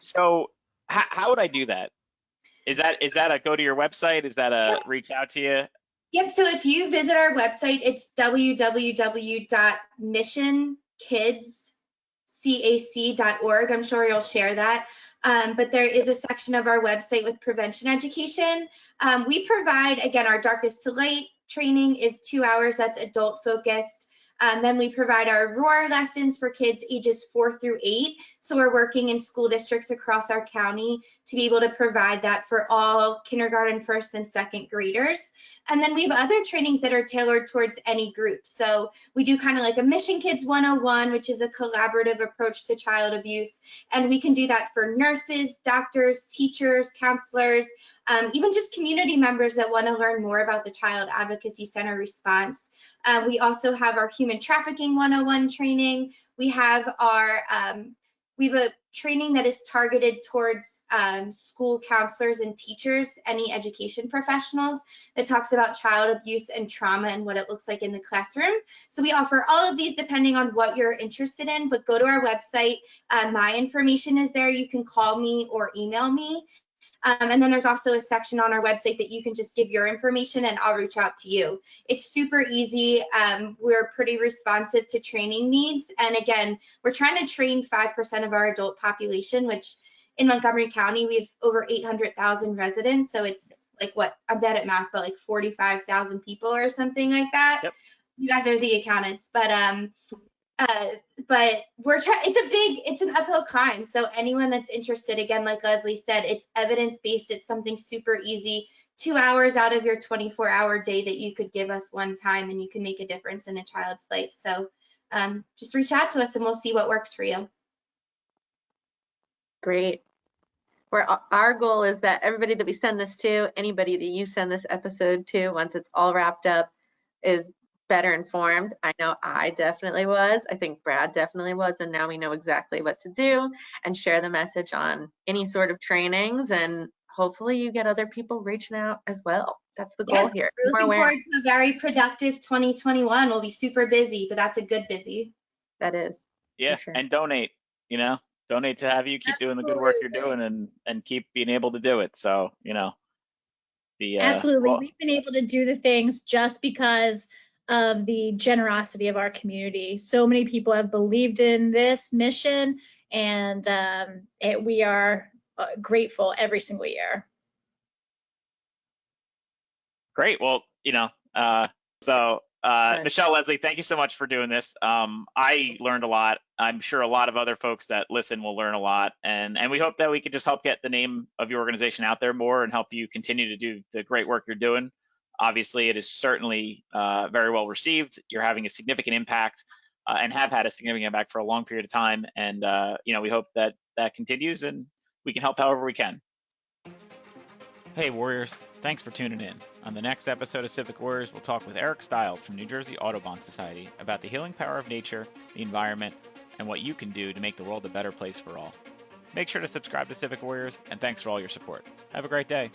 Speaker 7: So how would I do that? Is that a go to your website? Is that a reach out to you?
Speaker 9: Yep. So if you visit our website, it's www.missionkidscac.org. I'm sure you'll share that. But there is a section of our website with prevention education. We provide, again, our darkest to light training is 2 hours. That's adult focused. Then we provide our ROAR lessons for kids ages 4 through 8. So we're working in school districts across our county to be able to provide that for all kindergarten, first and second graders. And then we have other trainings that are tailored towards any group. So we do kind of like a Mission Kids 101, which is a collaborative approach to child abuse. And we can do that for nurses, doctors, teachers, counselors, even just community members that want to learn more about the Child Advocacy Center response. We also have our Human Trafficking 101 training. We have a training that is targeted towards school counselors and teachers, any education professionals, that talks about child abuse and trauma and what it looks like in the classroom. So we offer all of these depending on what you're interested in, but go to our website. My information is there. You can call me or email me. And then there's also a section on our website that you can just give your information and I'll reach out to you. It's super easy. We're pretty responsive to training needs. And again, we're trying to train 5% of our adult population, which in Montgomery County, we have over 800,000 residents. So it's like what, I'm bad at math, but like 45,000 people or something like that.
Speaker 7: Yep.
Speaker 9: You guys are the accountants, but it's an uphill climb. So anyone that's interested, again, like Leslie said, it's evidence-based. It's something super easy, 2 hours out of your 24-hour day that you could give us one time and you can make a difference in a child's life. So just reach out to us and we'll see what works for you.
Speaker 1: Great. Our goal is that everybody that we send this to, anybody that you send this episode to, once it's all wrapped up, is better informed. I know I definitely was. I think Brad definitely was. And now we know exactly what to do and share the message on any sort of trainings. And hopefully you get other people reaching out as well. That's the goal here.
Speaker 9: We're looking forward to a very productive 2021. We'll be super busy, but that's a good busy.
Speaker 1: That is.
Speaker 7: Yeah.
Speaker 1: Sure.
Speaker 7: And donate, donate to have you keep doing the good work you're doing and keep being able to do it. So,
Speaker 8: Absolutely.
Speaker 7: well,
Speaker 8: we've been able to do the things just because of the generosity of our community. So many people have believed in this mission, and we are grateful every single year.
Speaker 7: great. Well, Michelle, Leslie, thank you so much for doing this. I learned a lot. I'm sure a lot of other folks that listen will learn a lot. And we hope that we can just help get the name of your organization out there more and help you continue to do the great work you're doing. Obviously, it is certainly very well received. You're having a significant impact and have had a significant impact for a long period of time. And, we hope that continues and we can help however we can. Hey, Warriors. Thanks for tuning in. On the next episode of Civic Warriors, we'll talk with Eric Stiles from New Jersey Audubon Society about the healing power of nature, the environment, and what you can do to make the world a better place for all. Make sure to subscribe to Civic Warriors, and thanks for all your support. Have a great day.